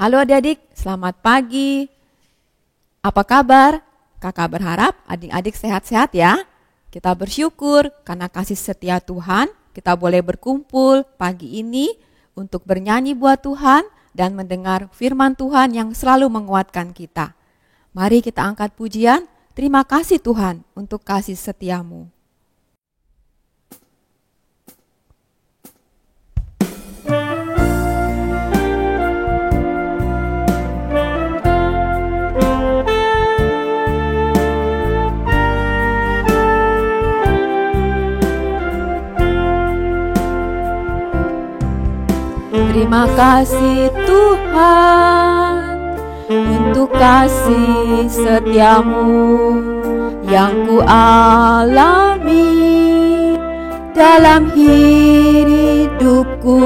Halo adik-adik, selamat pagi. Apa kabar? Kakak berharap adik-adik sehat-sehat ya. Kita bersyukur karena kasih setia Tuhan, kita boleh berkumpul pagi ini untuk bernyanyi buat Tuhan dan mendengar firman Tuhan yang selalu menguatkan kita. Mari kita angkat pujian, terima kasih Tuhan untuk kasih setiamu. Terima kasih Tuhan untuk kasih setiamu yang ku alami dalam hidupku.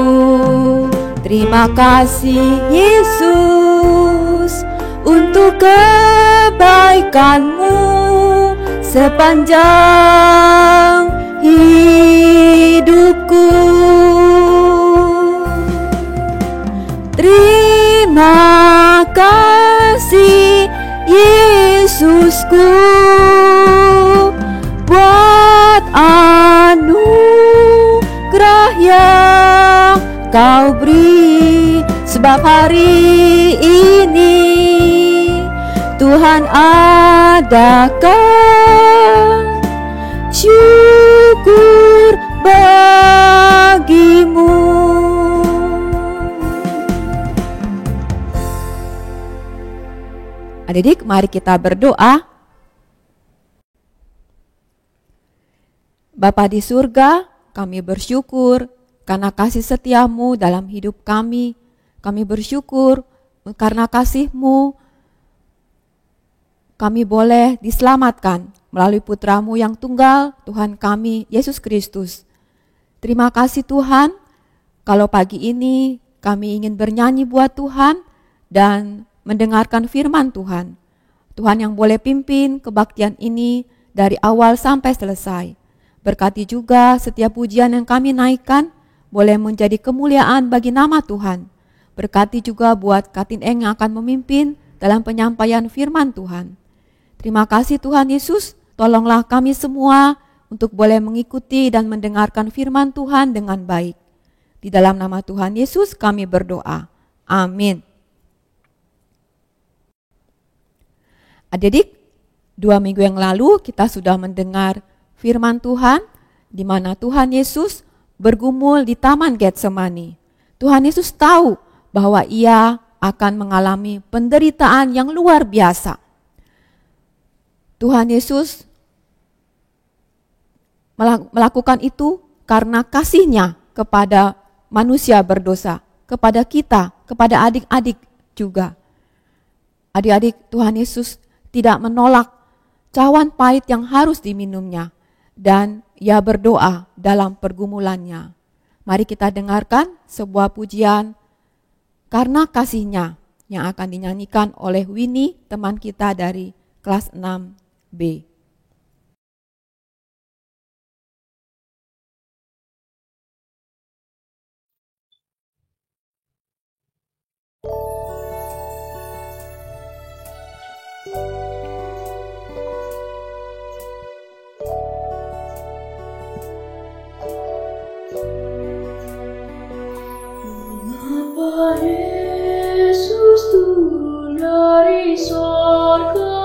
Terima kasih Yesus untuk kebaikanmu sepanjang hidupku. Terima kasih Yesusku buat anugerah yang kau beri, sebab hari ini Tuhan adakan syukur bagimu. Adik-adik, mari kita berdoa. Bapa di surga, kami bersyukur karena kasih setiamu dalam hidup kami. Kami bersyukur karena kasih-Mu kami boleh diselamatkan melalui putra-Mu yang tunggal, Tuhan kami, Yesus Kristus. Terima kasih Tuhan, kalau pagi ini kami ingin bernyanyi buat Tuhan dan mendengarkan firman Tuhan. Tuhan yang boleh pimpin kebaktian ini dari awal sampai selesai. Berkati juga setiap pujian yang kami naikkan boleh menjadi kemuliaan bagi nama Tuhan. Berkati juga buat Katin Eng yang akan memimpin dalam penyampaian firman Tuhan. Terima kasih Tuhan Yesus, tolonglah kami semua untuk boleh mengikuti dan mendengarkan firman Tuhan dengan baik. Di dalam nama Tuhan Yesus kami berdoa. Amin. Adik-adik, 2 minggu yang lalu kita sudah mendengar firman Tuhan di mana Tuhan Yesus bergumul di Taman Getsemani. Tuhan Yesus tahu bahwa ia akan mengalami penderitaan yang luar biasa. Tuhan Yesus melakukan itu karena kasih-Nya kepada manusia berdosa, kepada kita, kepada adik-adik juga. Adik-adik, Tuhan Yesus tidak menolak cawan pahit yang harus diminumnya, dan ia berdoa dalam pergumulannya. Mari kita dengarkan sebuah pujian karena kasih-Nya yang akan dinyanyikan oleh Winnie, teman kita dari kelas 6B. Yesus turun dari sorga,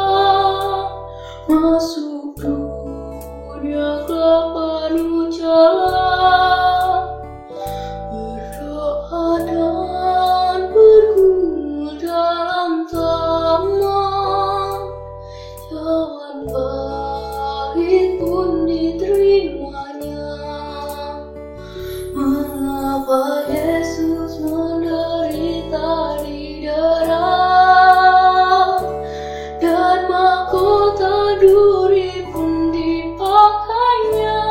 masuk dunia gelap penuh jalan, berdoa dan bergumul dalam taman, cawan pahit pun diterimanya. Mengapa Yesus menderita di darat, dan mahkota duri pun dipakainya?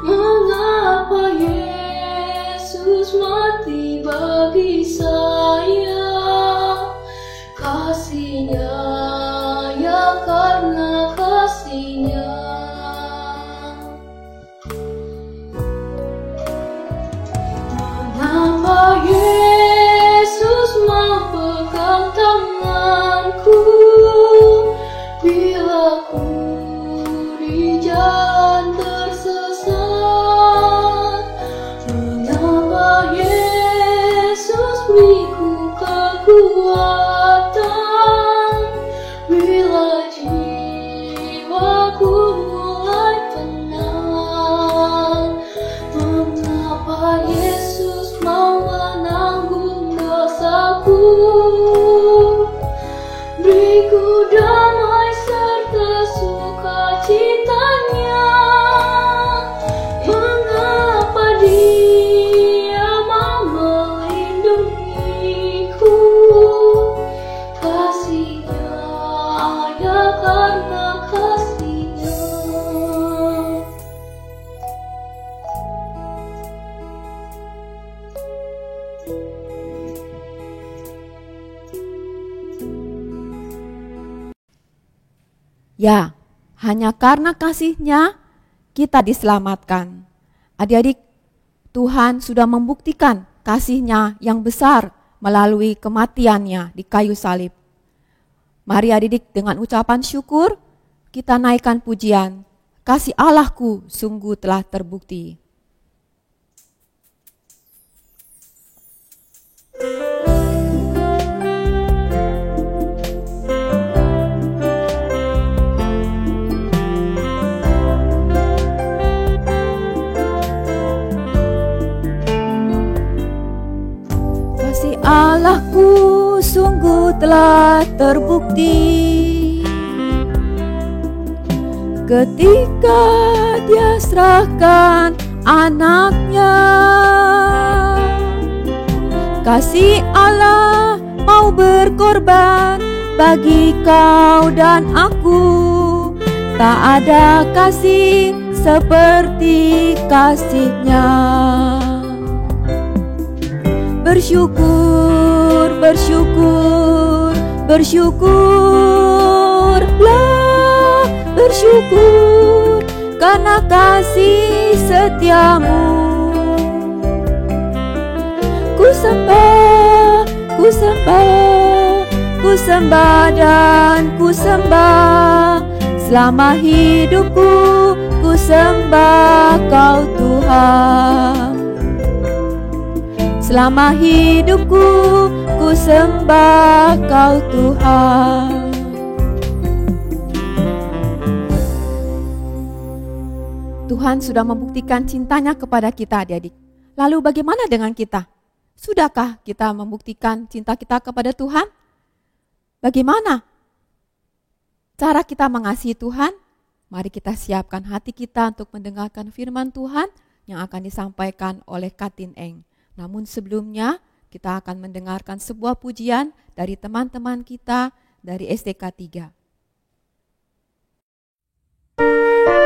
Mengapa Yesus mati bagi saya? Kasih-Nya, ya karena kasih-Nya. damai serta sukacitanya. Mengapa Dia mau melindungiku? Kasih-Nya ada karena kasih-Nya. Ya, hanya karena kasih-Nya kita diselamatkan. Adik-adik, Tuhan sudah membuktikan kasih-Nya yang besar melalui kematian-Nya di kayu salib. Mari adik-adik dengan ucapan syukur kita naikkan pujian, kasih Allahku sungguh telah terbukti. Kasih Allahku sungguh telah terbukti ketika Dia serahkan anaknya. Kasih Allah mau berkorban bagi kau dan aku. Tak ada kasih seperti kasih-Nya. Bersyukur, bersyukur, bersyukurlah, bersyukur karena kasih setiamu. Ku sembah, ku sembah, ku sembah dan ku sembah. Selama hidupku ku sembah Kau Tuhan. Selama hidupku ku sembah Kau Tuhan. Tuhan sudah membuktikan cintanya kepada kita adik-adik. Lalu bagaimana dengan kita? Sudahkah kita membuktikan cinta kita kepada Tuhan? Bagaimana cara kita mengasihi Tuhan? Mari kita siapkan hati kita untuk mendengarkan firman Tuhan yang akan disampaikan oleh Katin Eng. Namun sebelumnya kita akan mendengarkan sebuah pujian dari teman-teman kita dari SDK 3. Dirimu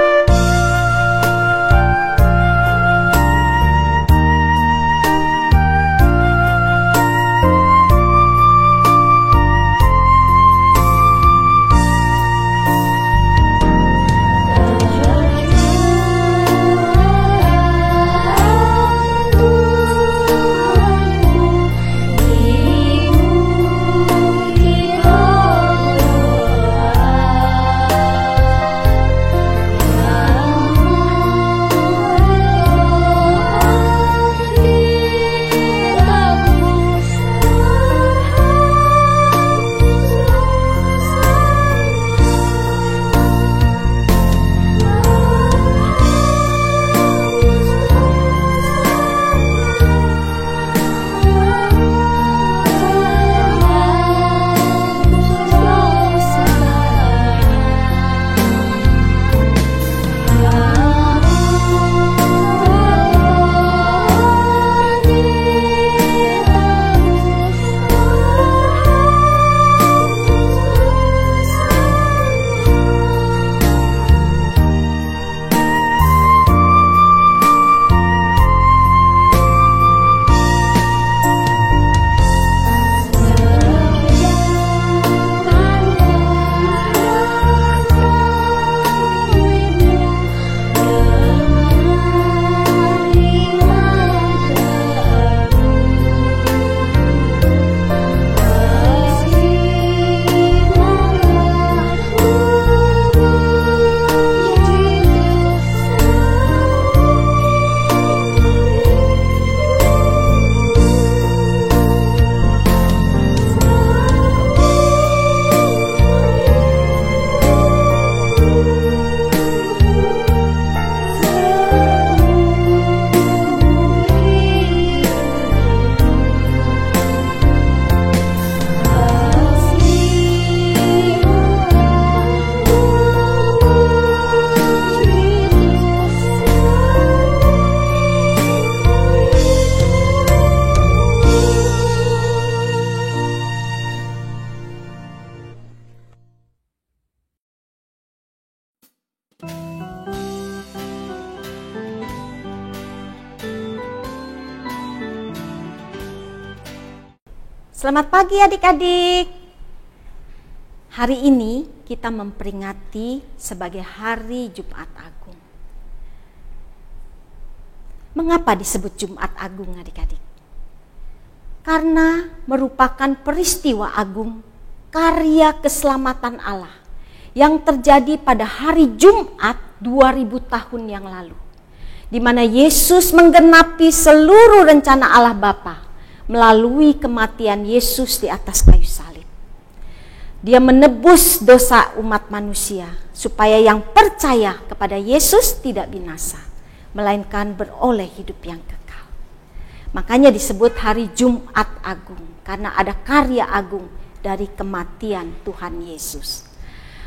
Selamat pagi adik-adik. Hari ini kita memperingati sebagai Hari Jumat Agung. Mengapa disebut Jumat Agung adik-adik? Karena merupakan peristiwa agung karya keselamatan Allah yang terjadi pada hari Jumat 2000 tahun yang lalu, di mana Yesus menggenapi seluruh rencana Allah Bapa melalui kematian Yesus di atas kayu salib. Dia menebus dosa umat manusia supaya yang percaya kepada Yesus tidak binasa, melainkan beroleh hidup yang kekal. Makanya disebut hari Jumat Agung, karena ada karya agung dari kematian Tuhan Yesus.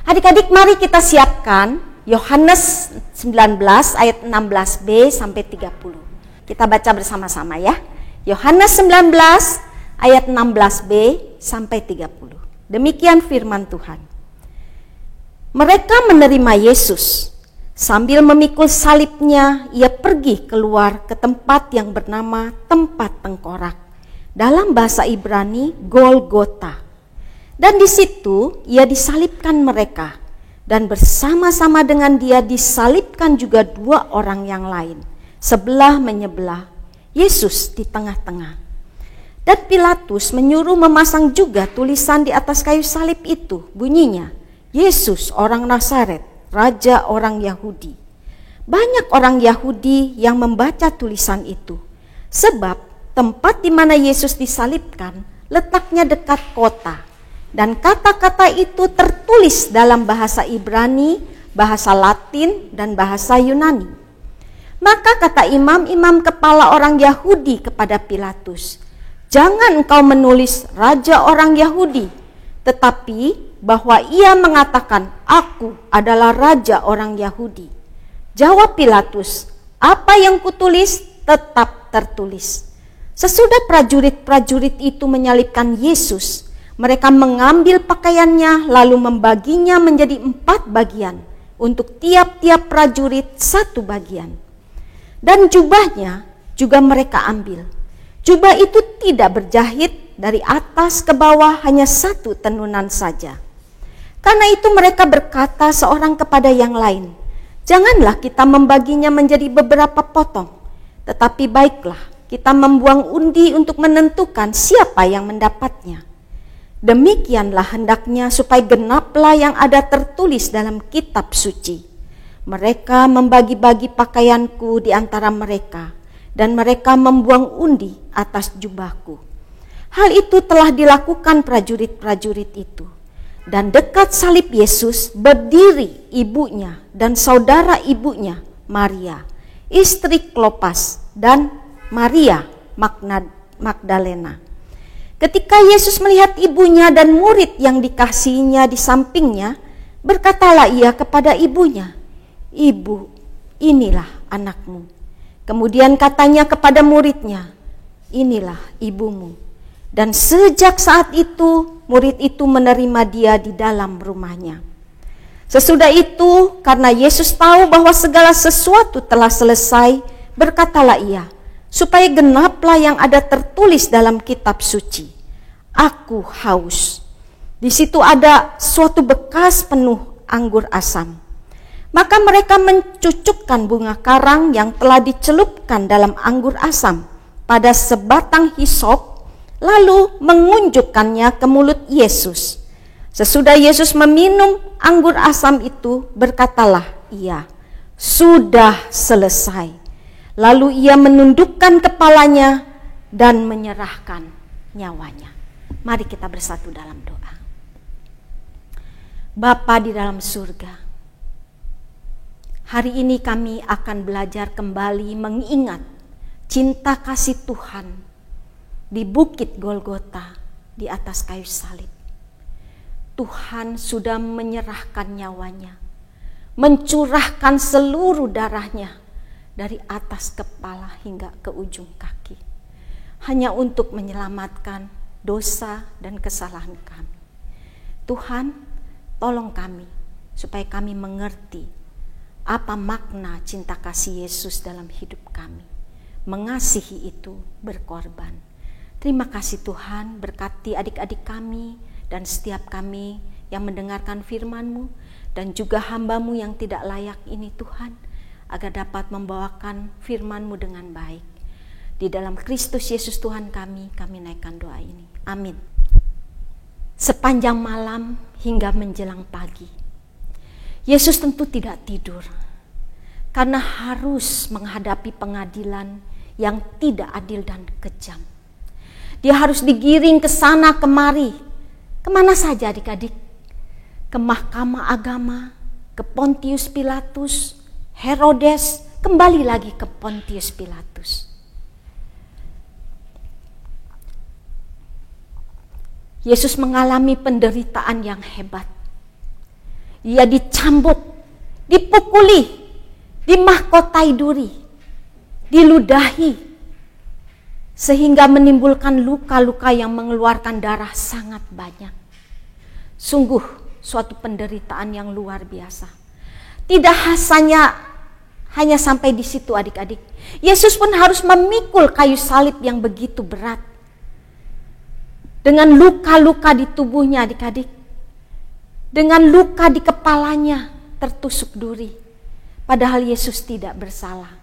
Adik-adik, mari kita siapkan Yohanes 19 ayat 16b sampai 30. Kita baca bersama-sama ya. Yohanes 19 ayat 16b sampai 30. Demikian firman Tuhan. Mereka menerima Yesus. Sambil memikul salibnya, ia pergi keluar ke tempat yang bernama tempat tengkorak. Dalam bahasa Ibrani, Golgota. Dan di situ ia disalibkan mereka. Dan bersama-sama dengan dia disalibkan juga dua orang yang lain, sebelah menyebelah, Yesus di tengah-tengah. Dan Pilatus menyuruh memasang juga tulisan di atas kayu salib itu. Bunyinya, Yesus orang Nazaret, Raja orang Yahudi. Banyak orang Yahudi yang membaca tulisan itu, sebab tempat di mana Yesus disalibkan letaknya dekat kota. Dan kata-kata itu tertulis dalam bahasa Ibrani, bahasa Latin, dan bahasa Yunani. Maka kata imam-imam kepala orang Yahudi kepada Pilatus, "Jangan engkau menulis Raja orang Yahudi, tetapi bahwa ia mengatakan, 'Aku adalah Raja orang Yahudi.'" Jawab Pilatus, "Apa yang kutulis tetap tertulis." Sesudah prajurit-prajurit itu menyalibkan Yesus, mereka mengambil pakaiannya lalu membaginya menjadi 4 bagian, untuk tiap-tiap prajurit 1 bagian. Dan jubahnya juga mereka ambil. Jubah itu tidak berjahit, dari atas ke bawah hanya 1 tenunan saja. Karena itu mereka berkata seorang kepada yang lain, "Janganlah kita membaginya menjadi beberapa potong, tetapi baiklah kita membuang undi untuk menentukan siapa yang mendapatnya. Demikianlah hendaknya supaya genaplah yang ada tertulis dalam kitab suci. Mereka membagi-bagi pakaianku di antara mereka, dan mereka membuang undi atas jubahku." Hal itu telah dilakukan prajurit-prajurit itu. Dan dekat salib Yesus berdiri ibunya dan saudara ibunya, Maria, istri Klopas, dan Maria Magdalena. Ketika Yesus melihat ibunya dan murid yang dikasihinya di sampingnya, berkatalah ia kepada ibunya, "Ibu, inilah anakmu." Kemudian katanya kepada muridnya, "Inilah ibumu." Dan sejak saat itu, murid itu menerima dia di dalam rumahnya. Sesudah itu, karena Yesus tahu bahwa segala sesuatu telah selesai, berkatalah ia, supaya genaplah yang ada tertulis dalam kitab suci, "Aku haus." Di situ ada suatu bekas penuh anggur asam. Maka mereka mencucukkan bunga karang yang telah dicelupkan dalam anggur asam pada sebatang hisop, lalu mengunjukkannya ke mulut Yesus. Sesudah Yesus meminum anggur asam itu, berkatalah ia, "Sudah selesai." Lalu ia menundukkan kepalanya dan menyerahkan nyawanya. Mari kita bersatu dalam doa. Bapa di dalam surga, hari ini kami akan belajar kembali mengingat cinta kasih Tuhan di bukit Golgota di atas kayu salib. Tuhan sudah menyerahkan nyawanya, mencurahkan seluruh darahnya dari atas kepala hingga ke ujung kaki, hanya untuk menyelamatkan dosa dan kesalahan kami. Tuhan, tolong kami supaya kami mengerti apa makna cinta kasih Yesus dalam hidup kami. Mengasihi itu berkorban. Terima kasih Tuhan, berkati adik-adik kami dan setiap kami yang mendengarkan firman-Mu dan juga hamba-Mu yang tidak layak ini Tuhan, agar dapat membawakan firman-Mu dengan baik. Di dalam Kristus Yesus Tuhan kami naikkan doa ini. Amin. Sepanjang malam hingga menjelang pagi, Yesus tentu tidak tidur karena harus menghadapi pengadilan yang tidak adil dan kejam. Dia harus digiring ke sana kemari. Kemana saja adik-adik? Ke mahkamah agama, ke Pontius Pilatus, Herodes, kembali lagi ke Pontius Pilatus. Yesus mengalami penderitaan yang hebat. Ia dicambuk, dipukuli, dimahkotai duri, diludahi, sehingga menimbulkan luka-luka yang mengeluarkan darah sangat banyak. Sungguh suatu penderitaan yang luar biasa. Tidak hanya sampai di situ adik-adik. Yesus pun harus memikul kayu salib yang begitu berat. Dengan luka-luka di tubuhnya adik-adik. Dengan luka di kepalanya tertusuk duri. Padahal Yesus tidak bersalah.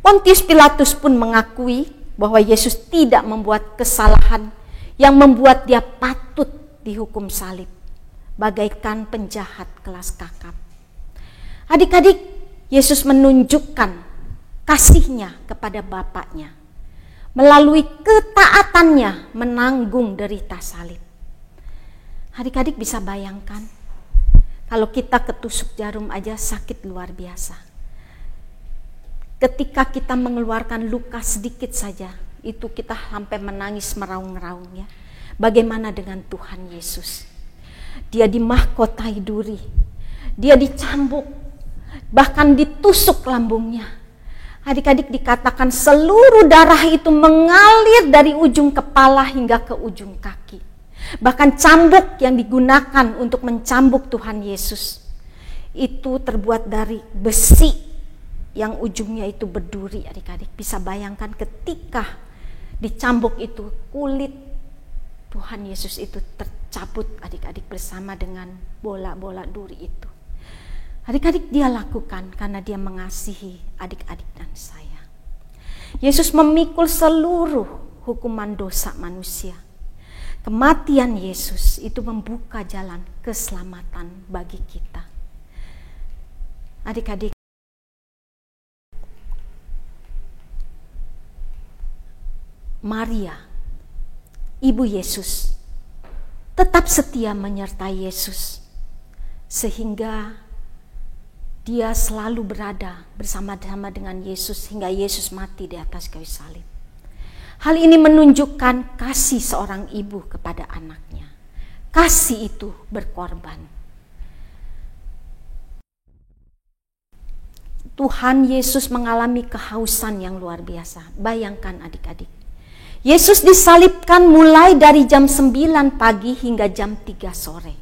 Pontius Pilatus pun mengakui bahwa Yesus tidak membuat kesalahan yang membuat dia patut dihukum salib. Bagaikan penjahat kelas kakap. Adik-adik, Yesus menunjukkan kasihnya kepada Bapaknya melalui ketaatannya menanggung derita salib. Adik-adik bisa bayangkan, kalau kita ketusuk jarum aja sakit luar biasa. Ketika kita mengeluarkan luka sedikit saja, itu kita sampai menangis meraung-raung ya. Bagaimana dengan Tuhan Yesus? Dia dimahkotai duri, dia dicambuk, bahkan ditusuk lambungnya. Adik-adik, dikatakan seluruh darah itu mengalir dari ujung kepala hingga ke ujung kaki. Bahkan cambuk yang digunakan untuk mencambuk Tuhan Yesus itu terbuat dari besi yang ujungnya itu berduri. Adik-adik bisa bayangkan ketika dicambuk itu kulit Tuhan Yesus itu tercabut adik-adik bersama dengan bola-bola duri itu. Adik-adik dia lakukan karena dia mengasihi adik-adik dan saya. Yesus memikul seluruh hukuman dosa manusia. Kematian Yesus itu membuka jalan keselamatan bagi kita. Adik-adik, Maria, ibu Yesus, tetap setia menyertai Yesus sehingga dia selalu berada bersama-sama dengan Yesus hingga Yesus mati di atas kayu salib. Hal ini menunjukkan kasih seorang ibu kepada anaknya. Kasih itu berkorban. Tuhan Yesus mengalami kehausan yang luar biasa. Bayangkan adik-adik. Yesus disalibkan mulai dari jam 9 pagi hingga jam 3 sore.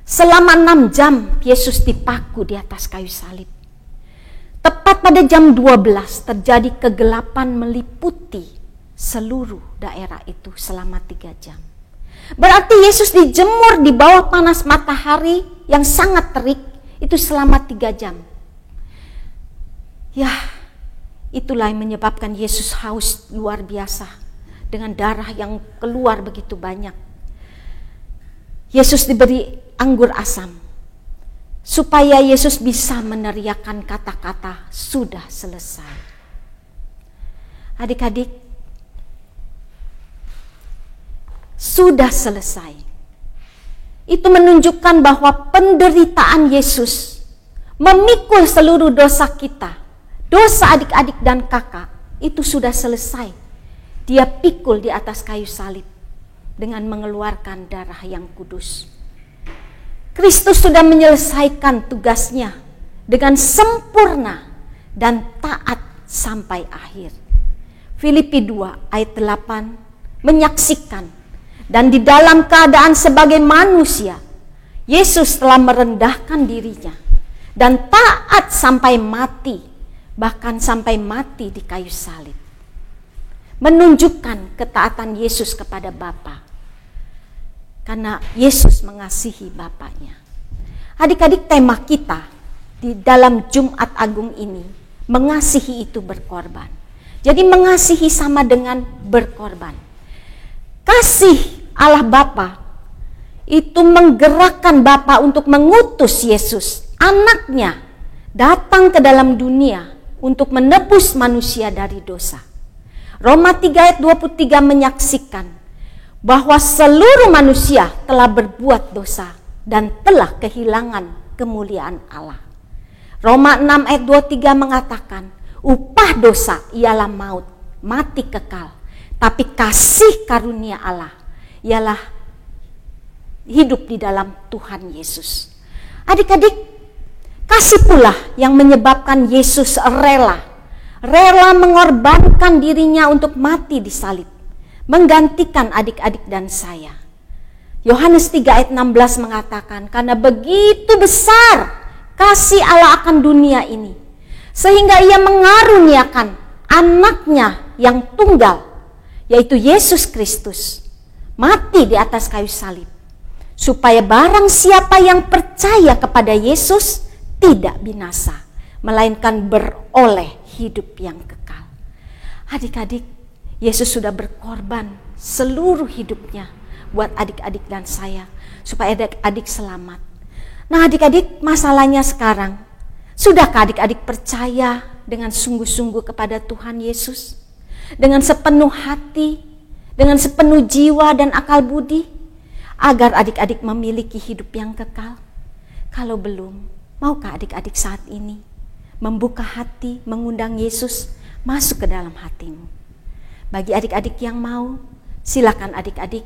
Selama 6 jam Yesus dipaku di atas kayu salib. Tepat pada jam 12 terjadi kegelapan meliputi seluruh daerah itu selama 3 jam. Berarti Yesus dijemur di bawah panas matahari yang sangat terik itu selama 3 jam. Ya, itulah yang menyebabkan Yesus haus luar biasa dengan darah yang keluar begitu banyak. Yesus diberi anggur asam supaya Yesus bisa meneriakkan kata-kata sudah selesai. Adik-adik, sudah selesai. Itu menunjukkan bahwa penderitaan Yesus memikul seluruh dosa kita, dosa adik-adik dan kakak, itu sudah selesai. Dia pikul di atas kayu salib dengan mengeluarkan darah yang kudus. Kristus sudah menyelesaikan tugasnya dengan sempurna dan taat sampai akhir. Filipi 2 ayat 8 menyaksikan, dan di dalam keadaan sebagai manusia, Yesus telah merendahkan dirinya dan taat sampai mati, bahkan sampai mati di kayu salib. Menunjukkan ketaatan Yesus kepada Bapa. Karena Yesus mengasihi Bapaknya. Adik-adik, tema kita di dalam Jumat Agung ini, mengasihi itu berkorban. Jadi mengasihi sama dengan berkorban. Kasih Allah Bapa itu menggerakkan Bapa untuk mengutus Yesus, anaknya, datang ke dalam dunia untuk menebus manusia dari dosa. Roma 3 ayat 23 menyaksikan bahwa seluruh manusia telah berbuat dosa dan telah kehilangan kemuliaan Allah. Roma 6 ayat 23 mengatakan, upah dosa ialah maut, mati kekal. Tapi kasih karunia Allah ialah hidup di dalam Tuhan Yesus. Adik-adik, kasih pula yang menyebabkan Yesus rela mengorbankan dirinya untuk mati di salib, menggantikan adik-adik dan saya. Yohanes 3 ayat 16 mengatakan, karena begitu besar kasih Allah akan dunia ini, sehingga ia mengaruniakan anaknya yang tunggal, yaitu Yesus Kristus, mati di atas kayu salib, supaya barang siapa yang percaya kepada Yesus tidak binasa, melainkan beroleh hidup yang kekal. Adik-adik, Yesus sudah berkorban seluruh hidupnya buat adik-adik dan saya, supaya adik-adik selamat. Nah adik-adik, masalahnya sekarang, sudahkah adik-adik percaya dengan sungguh-sungguh kepada Tuhan Yesus? Dengan sepenuh hati, dengan sepenuh jiwa dan akal budi, agar adik-adik memiliki hidup yang kekal? Kalau belum, maukah adik-adik saat ini membuka hati, mengundang Yesus masuk ke dalam hatimu? Bagi adik-adik yang mau, silakan adik-adik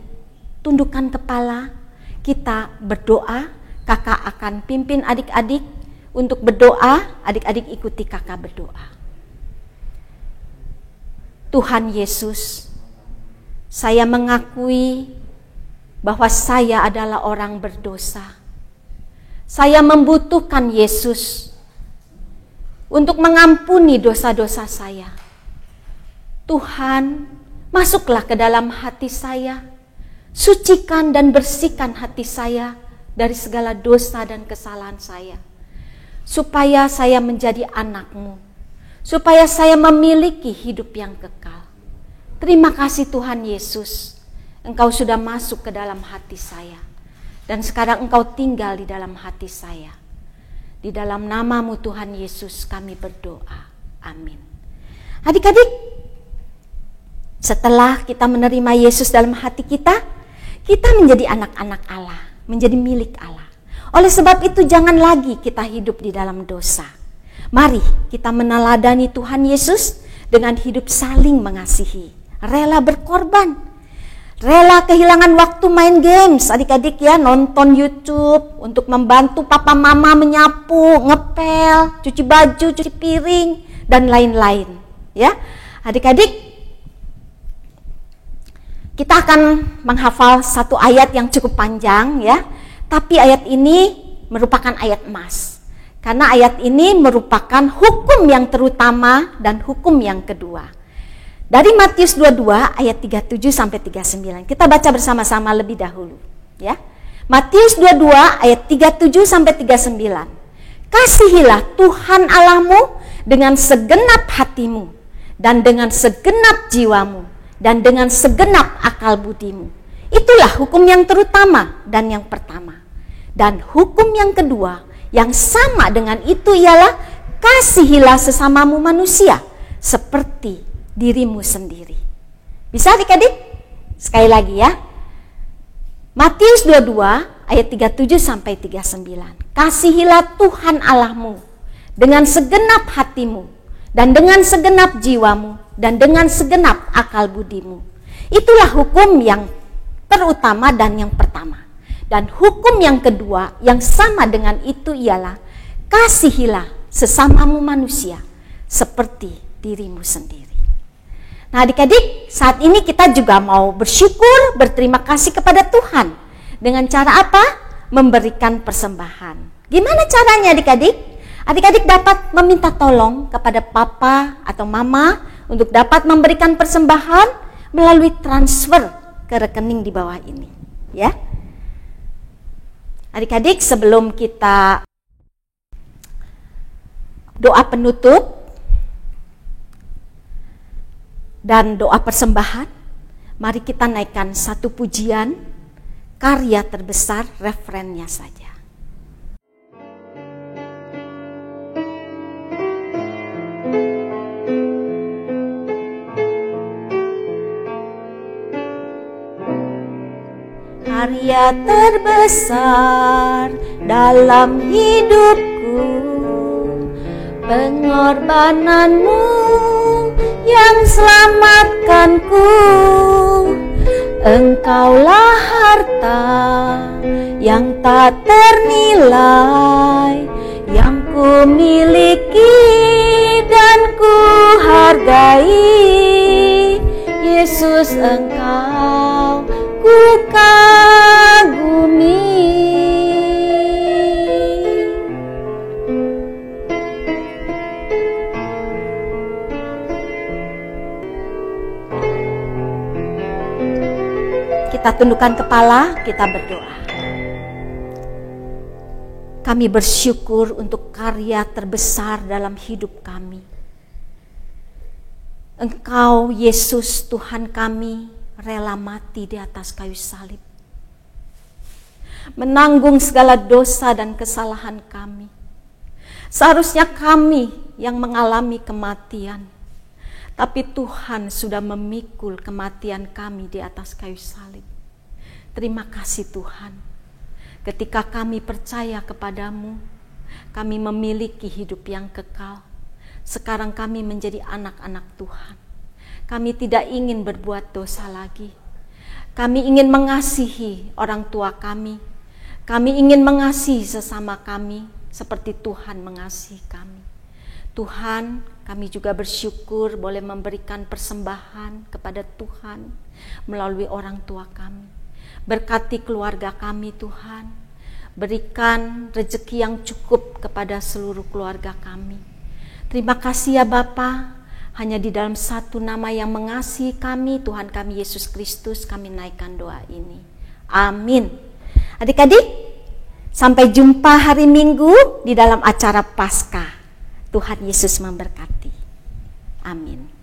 tundukkan kepala, kita berdoa. Kakak akan pimpin adik-adik untuk berdoa, adik-adik ikuti kakak berdoa. Tuhan Yesus, saya mengakui bahwa saya adalah orang berdosa. Saya membutuhkan Yesus untuk mengampuni dosa-dosa saya. Tuhan, masuklah ke dalam hati saya, sucikan dan bersihkan hati saya dari segala dosa dan kesalahan saya, supaya saya menjadi anak-Mu, supaya saya memiliki hidup yang kekal. Terima kasih Tuhan Yesus, Engkau sudah masuk ke dalam hati saya, dan sekarang Engkau tinggal di dalam hati saya. Di dalam nama-Mu Tuhan Yesus kami berdoa, amin. Adik-adik, setelah kita menerima Yesus dalam hati kita menjadi anak-anak Allah, menjadi milik Allah. Oleh sebab itu jangan lagi kita hidup di dalam dosa. Mari kita meneladani Tuhan Yesus dengan hidup saling mengasihi, rela berkorban, rela kehilangan waktu main games, adik-adik ya, nonton YouTube untuk membantu papa mama menyapu, ngepel, cuci baju, cuci piring, dan lain-lain. Ya, adik-adik, kita akan menghafal satu ayat yang cukup panjang ya, tapi ayat ini merupakan ayat emas. Karena ayat ini merupakan hukum yang terutama dan hukum yang kedua. Dari Matius 22 ayat 37 sampai 39. Kita baca bersama-sama lebih dahulu ya. Matius 22 ayat 37 sampai 39. Kasihilah Tuhan Allahmu dengan segenap hatimu dan dengan segenap jiwamu dan dengan segenap akal budimu. Itulah hukum yang terutama dan yang pertama. Dan hukum yang kedua yang sama dengan itu ialah kasihilah sesamamu manusia seperti dirimu sendiri. Bisa adik-adik? Sekali lagi ya. Matius 22 ayat 37 sampai 39. Kasihilah Tuhan Allahmu dengan segenap hatimu dan dengan segenap jiwamu dan dengan segenap akal budimu. Itulah hukum yang terutama dan yang pertama. Dan hukum yang kedua yang sama dengan itu ialah kasihilah sesamamu manusia seperti dirimu sendiri. Nah adik-adik, saat ini kita juga mau bersyukur, berterima kasih kepada Tuhan. Dengan cara apa? Memberikan persembahan. Gimana caranya adik-adik? Adik-adik dapat meminta tolong kepada papa atau mama untuk dapat memberikan persembahan melalui transfer ke rekening di bawah ini, ya. Adik-adik, sebelum kita doa penutup dan doa persembahan, mari kita naikkan satu pujian karya terbesar, referennya saja. Karya terbesar dalam hidupku, pengorbananmu yang selamatkanku. Engkaulah harta yang tak ternilai, yang ku miliki dan ku hargai. Yesus, Engkau ku kagumi. Kita tundukkan kepala, kita berdoa. Kami bersyukur untuk karya terbesar dalam hidup kami. Engkau, Yesus, Tuhan kami, rela mati di atas kayu salib, menanggung segala dosa dan kesalahan kami. Seharusnya kami yang mengalami kematian, tapi Tuhan sudah memikul kematian kami di atas kayu salib. Terima kasih Tuhan, ketika kami percaya kepadamu, kami memiliki hidup yang kekal. Sekarang kami menjadi anak-anak Tuhan. Kami tidak ingin berbuat dosa lagi. Kami ingin mengasihi orang tua kami. Kami ingin mengasihi sesama kami seperti Tuhan mengasihi kami. Tuhan, kami juga bersyukur boleh memberikan persembahan kepada Tuhan melalui orang tua kami. Berkati keluarga kami Tuhan. Berikan rezeki yang cukup kepada seluruh keluarga kami. Terima kasih ya Bapa. Hanya di dalam satu nama yang mengasihi kami, Tuhan kami Yesus Kristus, kami naikkan doa ini. Amin. Adik-adik, sampai jumpa hari Minggu di dalam acara Paskah. Tuhan Yesus memberkati. Amin.